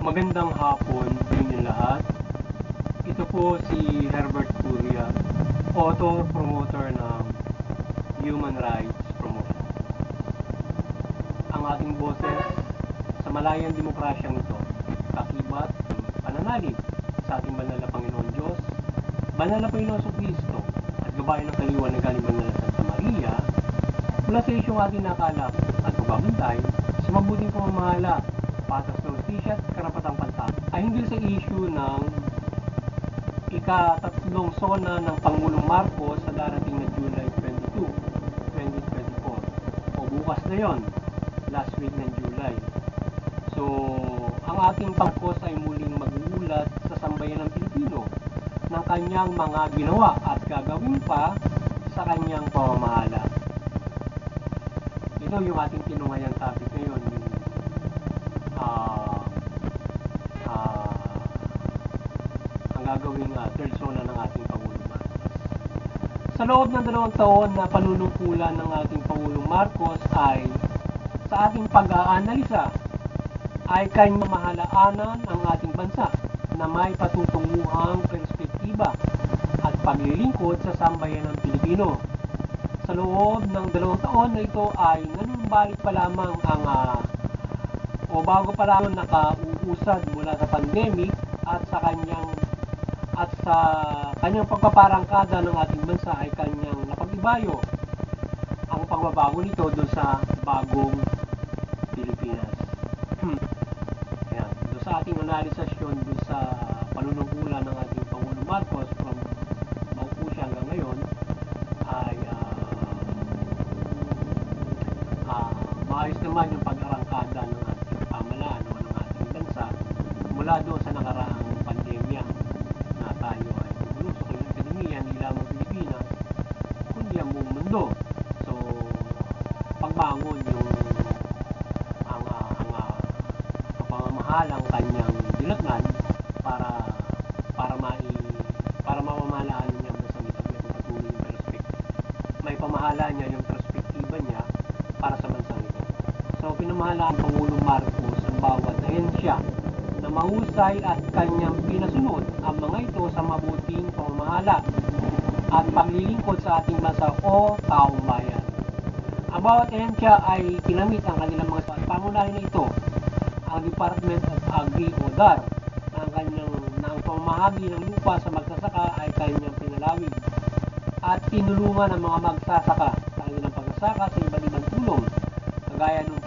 Magandang hapon sa inyo lahat. Ito po si Herbert Curia, author, promoter ng Human Rights Promotion. Ang ating boses sa malayang demokrasyang ito, kakibat, pananalig sa ating banal na Panginoon Diyos, banal na Panginoon Kristo, at gabayan ng kaliwan na galing banal na Santa Maria, mula sa isyong ating nakalap at pagbabantay sa mabuting pamamahala, patas na hustisya at karapatang pantao ay hinggil sa issue ng ika-3 sona ng Pangulong Marcos sa darating na July 22, 2024 o bukas na yon, last week ng July. So, ang ating pangkos ay muling mag-uulat sa sambayan ng Pilipino ng kanyang mga ginawa at gagawin pa sa kanyang pamamahala. Ito yung ating tinungayang topic ngayon, yung ang gagawing third zona ng ating Pangulong Marcos. Sa loob ng 2 taon na panunungkulan ng ating Pangulong Marcos ay sa ating pag-aanalisa ay kanyang mahalaanan ang ating bansa na may patutunguhang perspektiba at paglilingkod sa sambayan ng Pilipino. Sa loob ng 2 taon na ito ay nanumbalik pa lamang ang bago pa lang nakauusad mula sa pandemic at sa kanyang pagpaparangkada ng ating bansa ay kanyang napag-ibayo ang pagbabago nito doon sa bagong Pilipinas. Ayan, doon sa ating analisasyon doon sa panunungkulan ng ating Pangulong Marcos from maupo siya hanggang ngayon ay maayos naman yung pag-arangkada ng ating pamalaan o ng ating bansa mula doon sa nakaraang pandemya na tayo ay bulusok ng epidemya, hindi lamang Pilipinas kundi ang buong mundo. So, pagbangon yung ang pamamahalang kanyang dinatnan para mamamalaan niya ang bansang ito may patuloy yung perspektiba. May pamahalaan niya yung perspektiba niya para sa bansang ito. So, pinamahalaan ng Pangulong Marcos ang bawat ahensya na mahusay at kanyang pinasunod ang mga ito sa mabuting pamamahala at paglilingkod sa ating bansa o taong bayan. Ang bawat ahensya ay kinamit ang kanilang mga pangunahin na ito. Ang Department of Agri o DAR na ang pamamahagi ng lupa sa magsasaka ay kanyang pinalawig at tinulungan ang mga magsasaka sa kanilang pagsasaka sa iba't ibang tulong kagaya ng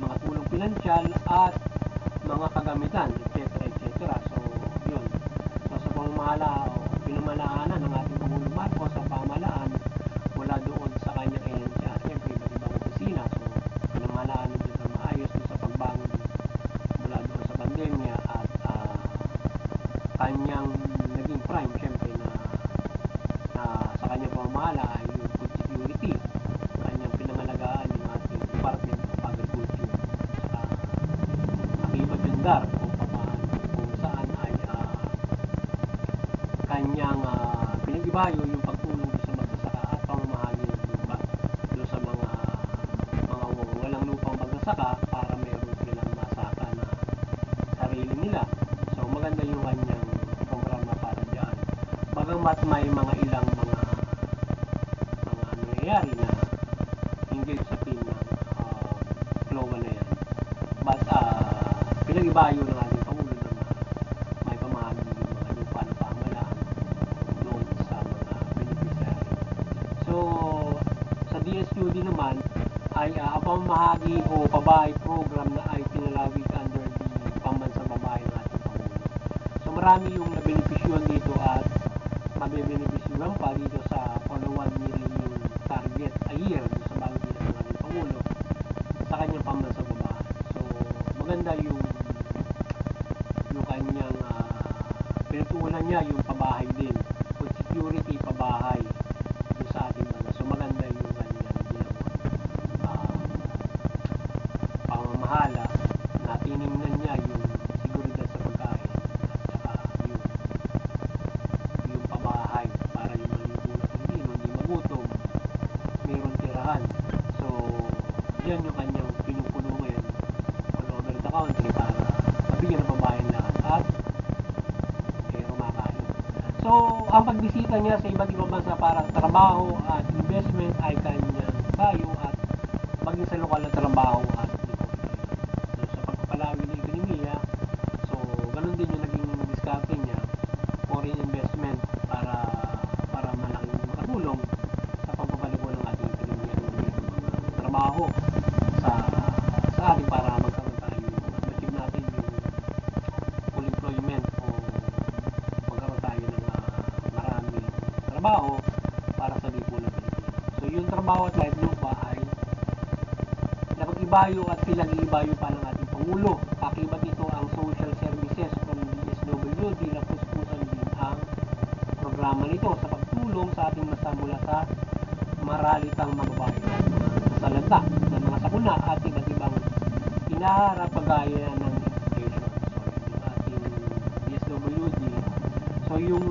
mga tulong pinansyal at mga kagamitan, etc. So, yun. So, sa pamamahala o pinamahalaanan ng ating Pangulong Marcos sa pamahalaan mula doon sa kanyang ahensya, siyempre iba't ibang opisina. So, pinamahalaanan din na maayos doon sa pagbangon mula doon sa pandemya at kanyang naging prime, siyempre na sa kanyang pamamahala ay yung food security. Kanyang pinangalagaan yung ating Department of Agriculture. Akibat yung DAR kung saan ay kanyang pinag-ibayo yung pagtulong sa magsasaka at pamamahagi ng lupa doon sa mga walang lupang magsasaka para mayroon silang masaka na sarili nila. So maganda yung kanyang programa para dyan. Bagamat may mga ilang mga nangyayari na hinggil sa pin ng global na yan. But pinag-ibayo ng ating Pangulo na may pamahagi ng mga lupa na pamahalaan doon sa mga beneficiary. So, sa DSUD naman ay ang pamahagi o pabahay program na ay tinalawig under the pambansang babae ng ating Pangulo. So, marami yung nabenepisyon dito at mabebenepisyon pa dito sa 1 million yung target a year sa bagong bilang ng ating Pangulo sa kanyang pambansang babae. So, maganda yung kanyang pinatuunan niya yung pabahay din. Food security, pabahay yung sa ating bansa. So, maganda yung kanyang ginawang pamamahala na tinignan niya yung seguridad sa pagkain at saka yung pabahay para yung malilimunan hindi magutom, mayroon tirahan. So, yan yung kanyang pinupuno ngayon all over the country para mabigyan ng pagbisita niya sa iba't ibang bansa para trabaho at investment ay kanyang bayo at maging sa lokal na trabaho at so, sa pagpapalawig ng ekonomiya. So ganun din yung naging diskarte niya, foreign investment para malaking makatulong sa pagpapalago ng ating ekonomiya ng mga trabaho sa atin para magkaroon tayo achieve natin yung full employment o magkaroon tayo ng maraming trabaho para sa lipunan ng Pilipinas. So yung trabaho at life lupa ay napag-ibayo at pinag-iibayo pa ng ating Pangulo. Kakibat nito ang social services from DSWD na puspusan din ang programa nito sa pagtulong sa ating masa mula sa maralitang mga bayan, mga nasalanta ng mga sakuna at iba't ibang hinaharap kagaya ng education. So yung ating DSWD. So yung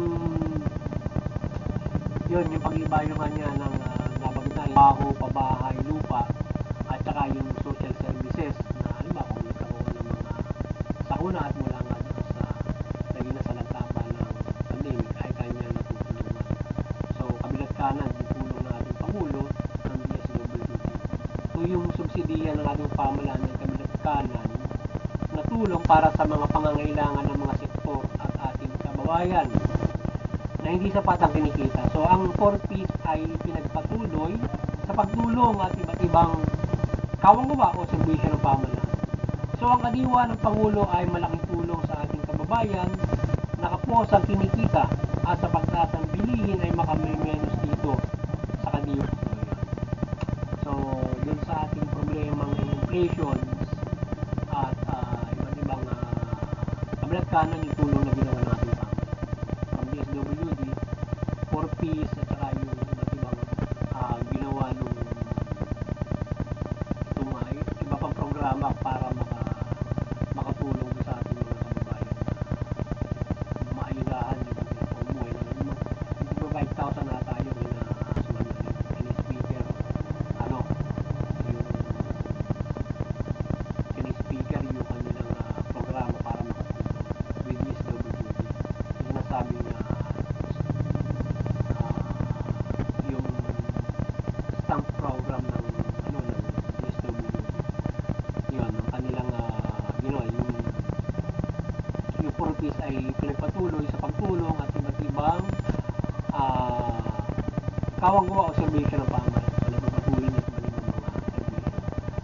pag-ibayo nga niya ng nabanggit na baho, pabahay, lupa at saka yung social services na halimbawa kung nagkaroon ng mga sakuna at mula nga doon sa naging nasalanta pa ng pandemic ay kanya natutulungan. So kabilat kanan yung tulong ng ating Pangulo ng DSWD. So yung subsidiya ng ating pamahalaan ay kabilat kanan na tulong para sa mga pangangailangan ng mga sektor at ating kababayan na hindi sapat ang kinikita. So ang 4Ps ay pinagpatuloy sa pagtulong at iba't ibang kawang-gawa o serbisyo ng pamahalaan. So ang kadiwa ng Pangulo ay malaking tulong sa ating kababayan, nakapos ang kinikita at sa pagtaas ng bilihin ay makamimenos dito sa kadiwa. So yun sa ating problemang inflation at iba't ibang kabilat kanan yung tulong na ginawa ng ating pamahalaan. From DSWD, 4Ps at saka yung iba't ibang ginawa nung iba pang programa para makatulong sa ating mga kababayan na maayudahan yung pamumuhay ng hindi ba 5,000 na tayo ginasuhan na yung speaker yung speaker yung kanilang programa para makatulong with DSWD yung nasabi na yung stamp program ng DSWD yun, ang kanilang yung 4Ps ay pinagpatuloy sa pagtulong at iba't ibang kawang-gawa o serbisyo ng pamahalaan. So nagpapatuloy na iba't ibang mga serbisyo.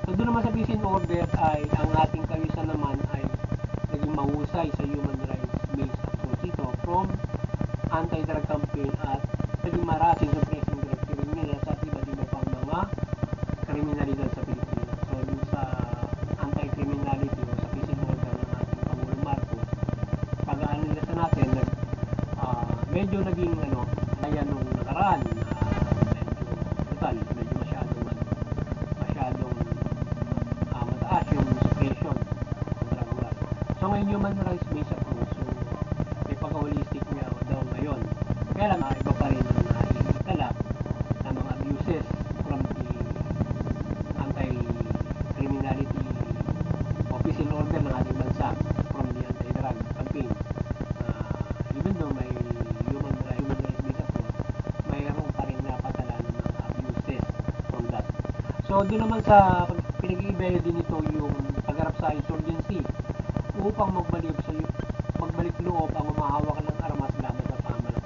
So doon naman sa peace in order ay ang ating kawisan naman ay naging mahusay sa human rights based approach ito from anti-drug campaign at naging marasing suppressing drug criminals at iba't iba pang mga kriminalidad sa Pilipinas. So dun sa anti-criminality o sa peace and order ng ating Pangulong Marcos, pag-aanalisan natin medyo naging kaya nung nakaraan medyo brutal, medyo masyadong mataas yung suppression ng drug war. So ngayon human rights based approach, so may pagka-holistic niya daw ngayon. Kaya lang iba pa rin ang naitala ng mga abuses from the anti-criminality o peace and order ng ating bansa from the anti-drug campaign. Even though may human rights based approach, mayroon pa rin napatala ng mga abuses from that. So doon naman sa pinag-iibayo din ito yung pagharap sa insurgency upang magbalik loob ang humahawak ng armas laban sa pamahalaan.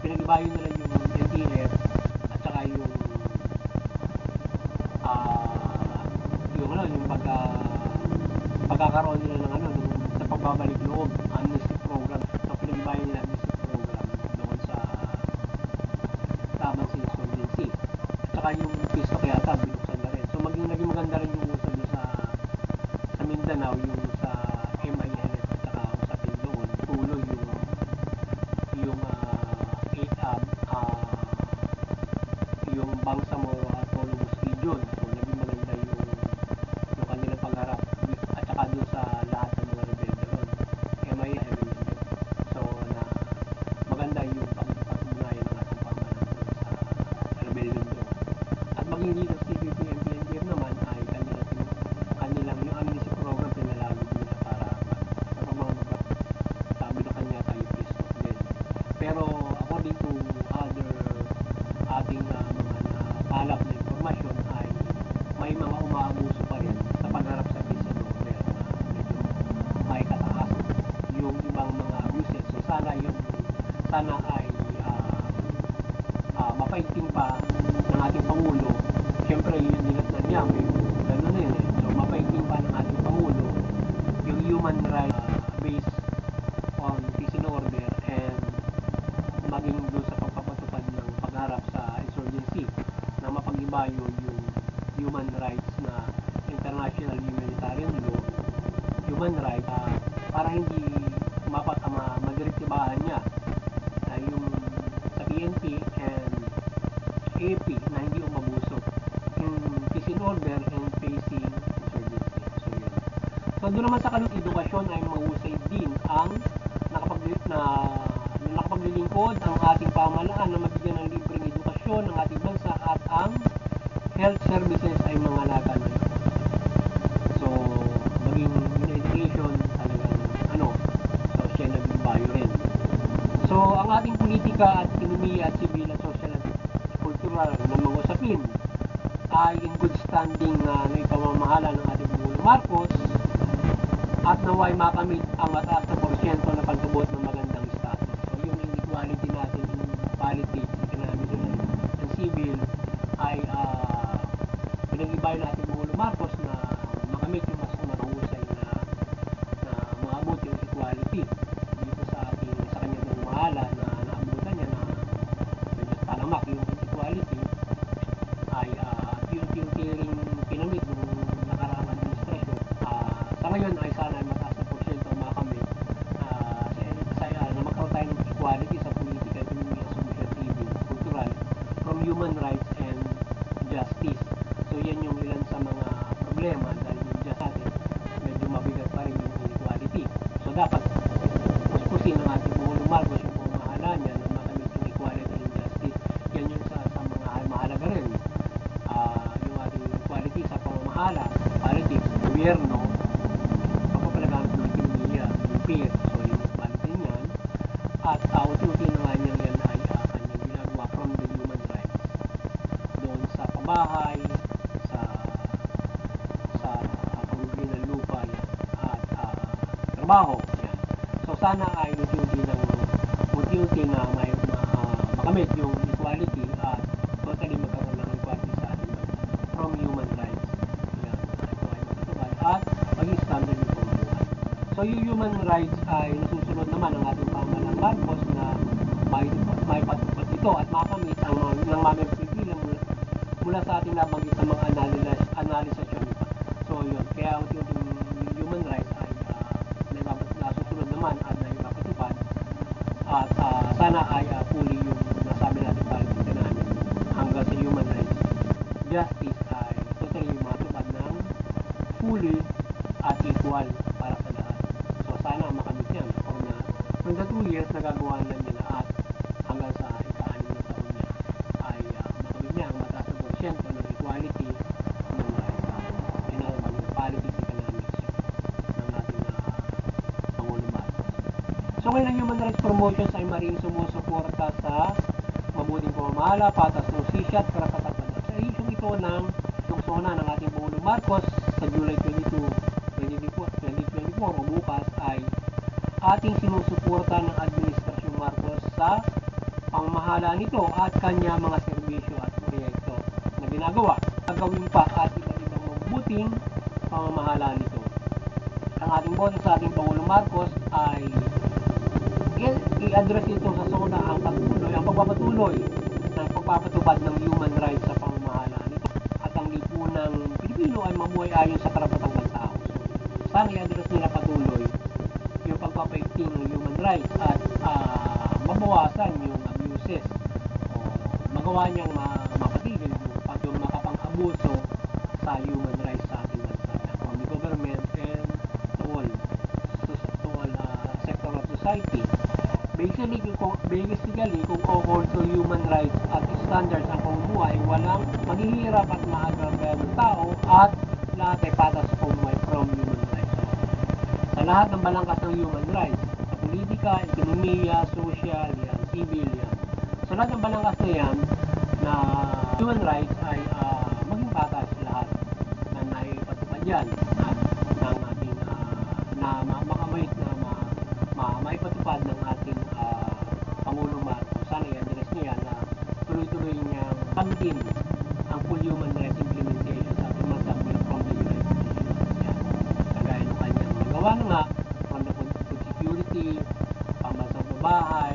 Pinag-ibayo nila yung NTF at saka yung pagkakaroon nila ng sa pagbabalik loob amnesty program. So pinag-ibayo nila amnesty program doon sa laban sa insurgency. At saka yung peace talk yata binuksan na rin. So naging maganda rin yung uso doon sa Mindanao, yung sa MILF at saka usapin doon. Tuloy yung Bangsamoro at Autonomous Region. So naging maganda yung kanilang pagharap at saka doon sa lahat ng mga rebelde doon. MILF. So na maganda yung pagpatunayan ng ating pamahalaan doon sa rebelde doon. At maging dito sa CPP and PNDF naman ay kanilang yung amnesty program pinalago nila para kapag mga binukan niya tayo peace talk din. ating mga napalap na informasyon ay may mga umaabuso pa rin sa pagharap sa peace and order na medyo may kataas yung ibang mga abuses. So sana ay mapaigting pa ng ating Pangulo. Siyempre yung nilatnan niya, may gano'n na yun eh. So mapaigting pa ng ating Pangulo yung human rights based on peace and order, and maging doon sa pagpapatupad ng pagharap sa insurgency na mapag-ibayo yung human rights na international humanitarian law, human rights, para hindi madirektibahan niya yung sa PNP and AP na hindi umabuso in peace and order and facing insurgency. So yun. So doon naman sa edukasyon ay mahusay din ang nakapaglilingkod ang ating pamahalaan na mabigyan ng libreng edukasyon ng ating bansa, at ang health services ay mga lata na ito. So maging education talagang so siya nagbayo rin. So ang ating politika at ekonomiya at civil at social at cultural ng mga usapin ay in good standing na ipamamahala ng ating Pangulong Marcos, at naway makamit ang mataas na porsyento na pagtubot ng magandang status. So yung inequality natin in politics, economic and civil ay pinag-ibayo natin Pangulong Marcos na makamit yung mas mahusay na maabot yung equality dito sa kanyang pamamahala, na naabutan niya na medyo talamak yung equality ay unti-unti ring pinamit ng nakaraang administrasyon. Sa ngayon ay sana mataas na porsyento makamit na magkaroon tayo ng equality sa politika, ekonomiya, social, civil, cultural, from human rights and justice. So yan yung ilan sa mga problema, dahil yung just natin medyo mabigat pa rin yung inequality. So dapat puspusin ng ating Pangulong Marcos yung pamamahala niya na makamit yung equality and justice. Yan yung sa mga mahalaga rin. Yung ating equality sa pamamahala, politics, gobyerno, pagpapalagaan ng ekonomiya, yung peer. So yung equality niyan, at unti-unti na nga niya yan ay kanyang ginagawa from the human rights doon sa pabahay, sa pagbibili ng lupa yan, at trabaho yan. So sana ay unti-unti na may makamit yung equality at totally magkaroon ng equality sa ating bansa from human rights. Yan, ito ay matutupad at maging standard yung pamumuhay. So yung human rights ay nasusunod naman ng ating pamahalang Marcos na may patupad ito at makamit ang ng mga pipilang mula sa ating nabanggit ng mga analisasyon. So yun, kaya unti-unti yung human rights ay nasusunod naman at naipapatupad, at sana ay fully yung nasabi natin politika namin hanggang sa human rights. Justice ay totally matupad ng fully at equal para sa lahat. So sana makamit yan. From the 2 years nagagawa na niya na, at hanggang sa ika-6 na taon niya ay makamit niya ang mataas na porsyento ng equality ng politics, economics ng ating Pangulong Marcos. So ngayon ang human rights promotions ay maring sumusuporta sa mabuting pamamahala, patas ng hustisya at karapat-dapan. Sa isyong ito ng tugsona ng ating Pangulong Marcos sa July 22, 2024 o bukas ay ating sinusuporta ng Administrasyon Marcos sa pamamahala nito at kanya mga serbisyo at proyekto na ginagawa. Gagawin pa at iba-ibang mabuting pamamahala nito. Ang ating boto sa ating Pangulong Marcos ay i-address ito sa SONA ang pagpapatuloy ng pagpapatupad ng human rights sa pamamahala nito, at ang lipunang Pilipino ay mamuhay ayon sa karapatang pagtao. So, sana i-address nila patuloy yung pagpapaigting ng human rights at mabawasan yung abuses o magawa niyang mapatigil yung makapang-abuso sa human rights sa ating bansa, from the government and to all sector of society. Basically, kung also human rights at standards ang pamumuhay, walang maghihirap at maagrabyado ng tao, at lahat ay patas pamumuhay from human rights. Sa lahat ng balangkas ng human rights, sa politika, ekonomiya, social, yan, civil, yan. Sa lahat ng balangkas na yan, na na human rights ay maging patas lahat na naipatupad yan at ng ating makamais na maipatupad ng ating Pangulong Marcos. Sana i-address niya yan na tuloy-tuloy niyang kamtin ang full human rights implementation sa ating bansa mula from the United Nations. Yan. Kagaya ng kanyang nagawa na nga from the food security, pambansang babahay,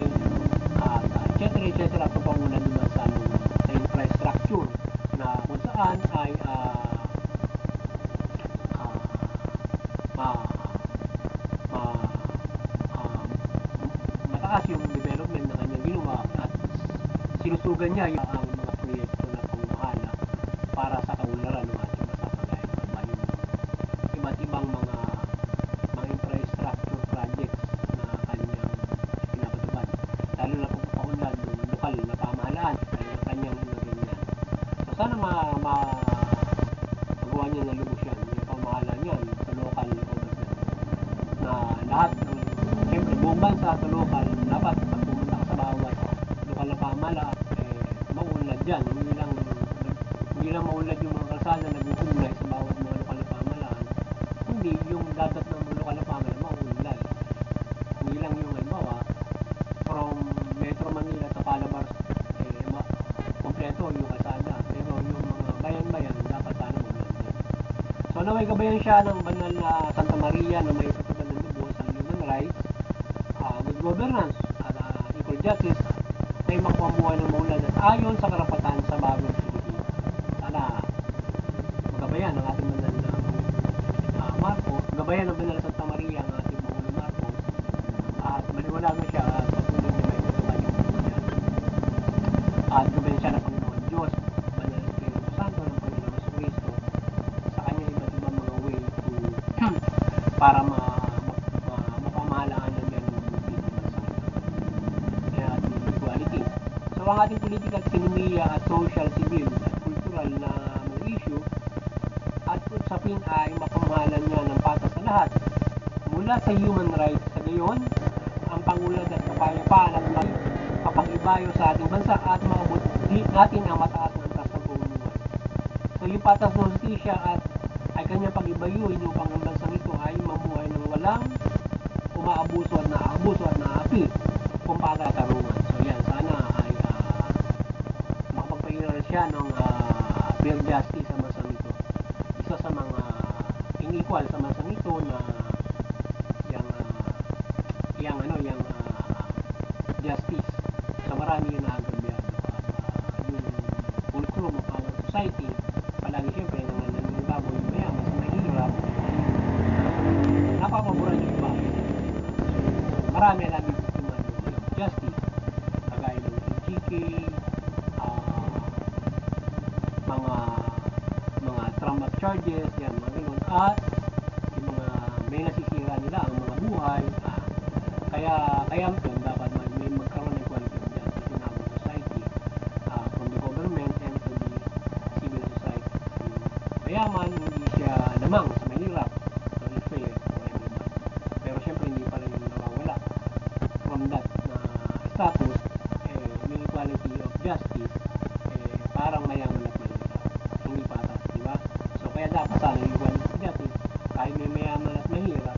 etc. Papangunan ng bansa sa infrastructure na kung saan ay mataas yung development na kanyang ginawa at sinusugan niya ang mga proyekto na pangmahala para sa kaunlaran ng ating masasagay ng iba't ibang mga infrastructure projects na kanyang pinapatupad, lalo na kung paunlad ng lokal na pamahalaan ay kanyang ganyan. So sana magawa niya na lubos yan yung pamahalaan niya sa local government na lahat ng siyempre buong bansa sa local dapat pag pumunta ka sa bawat lokal na pamahalaan maunlad dyan, hindi lang maunlad yung mga kalsada na nag-uugnay sa bawat mga lokal na pamahalaan, hindi yung dapat ng mga lokal na pamahalaan maunlad. Hindi lang yung halimbawa from Metro Manila to Calabar kompleto yung kalsada, pero yung mga bayan-bayan dapat sana maunlad din. So naway gabayan siya ng banal na Santa Maria na may patupad ng lubos ang human rights, good governance at equal justice ay makuha ng maunlad at ayon sa karapatan sa bagong Pilipinas. Sana magabayan ang ating banal na Marcos, gabayan ng banal na Santa Maria ang ating Pangulong Marcos at maliwanagan siya at patuloy niya may magawa yung Pilipinas. At gabayan siya ng Panginoon Diyos, banal na Espiritu Santo ng Panginoon Jesucristo sa kanya iba't ibang mga way to para mapamahalaan ng yan ng mabuti ng bansa. Kaya ating equality. So ang ating political, ekonomiya at social, civil at cultural na mga issue at usapin ay mapamahalan niya ng patas sa lahat mula sa human rights sa gayon ang pangulad at kapayapaan at kapag-ibayo sa ating bansa at maabot natin ang mataas ng antas ng pamumuhay. So yung patas ng justisya at ay kanyang pag-ibayuin upang ang bansang ito ay mamuhay ng walang umaabuso at naapi kung pagkatarungan. So yan, sana ay makapagpahiral siya ng fair justice sa bansang ito. Isa sa mga inequal sa bansang ito na yung justice sa marami yung naagrabyado at yung fulcrum of our society palagi siyempre nangyayabo yung mayaman sa mahirap napapaboran yung iba. Marami lagi biktima ng justice kagaya ng LGK, mga trauma charges yan, mga ganun, at yung mga may nasisira nila ang mga buhay. Kaya dapat may magkaroon ng quality of justice in our society, from the government and to the civil society. Mayaman, hindi siya lamang sa mahirap, so it's fair for everyone. Pero syempre hindi pa rin nawawala from that na status, yung equality of justice, parang mayaman at mahirap, hindi patas, di ba? So kaya dapat sana yung equality of justice, kahit may mayaman at mahirap,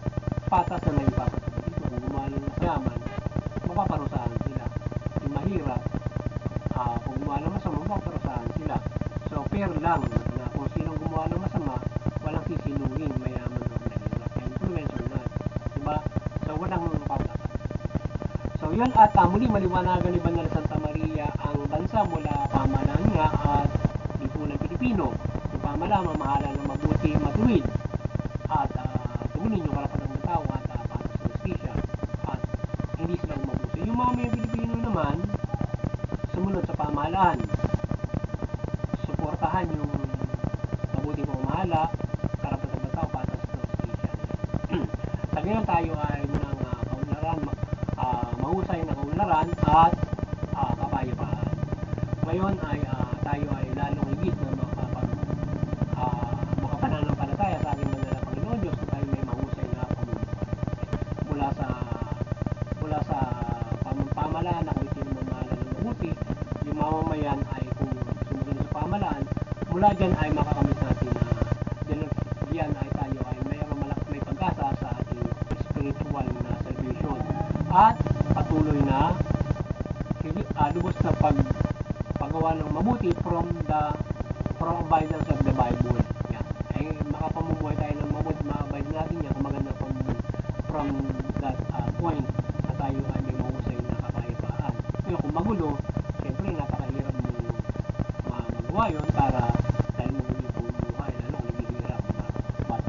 patas na may patas. Kung gumawa ng mayaman, mapaparusahan sila. Yung mahirap, kung gumawa ng masama, mapaparusahan sila. So fair lang na kung sinong gumawa ng masama, walang sisinungin mayaman o mahirap. Kaya influencer na, diba? So walang mapapalakan. So yun, at muli maliwanagan ni Banal Santa Maria ang bansa mula pamahalaan niya at lipunang Pilipino. Yung pamahalaan, mamahala ng mabuti, matuwid at tumunin yung karapatan ng tao at patas sa justisya at hindi sila umabuso. Yung mga may Pilipino naman sumunod sa pamahalaan, suportahan yung mabuting pamamahala, karapatan ng tao, patas sa justisya. Sa ngayon tayo ay ng kaunlaran, mahusay na kaunlaran at kapayapaan. Ngayon ay tayo ay lalong higit na makapananampalataya sa ating banal na Panginoon Diyos na tayo may mahusay na pamumuhay mula sa pamahalaan na kung sino mamahala ng mabuti, yung mamamayan ay kung pamahalaan, mula dyan ay makakamit natin na diyan ay tayo ay may pag-asa sa ating spiritual na salvation at patuloy na lubos na paggawa ng mabuti from abidance of the Bible. Yan. Ay makapamumuhay tayo ng mabuti, ma-abide natin yan kung maganda from that point na tayo ay may mahusay na kapayapaan. Kaya kung magulo, siyempre napakahirap mo magawa yun para dahil magulo yung buhay, lalo kung naghihirap ka. But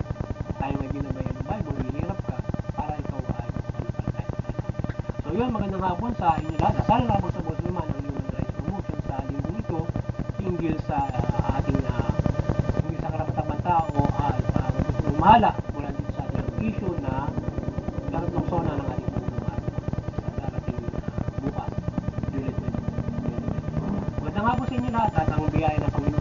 tayo may ginabayan ng Bible, hihirap ka para ikaw ay makapagpapalagay. So yun, magandang hapon sa inyo lahat. Sana na po sa Boss Luman ang Human Rights Promotion sa linggong ito, hinggil sa ating hinggil sa karapatang tao at mahala mula dito sa ating issue na dapat ng sona ng ating pagmamahal sa darating bukas, July 20. Magandang hapon sa inyo lahat at ang biyaya ng Panginoon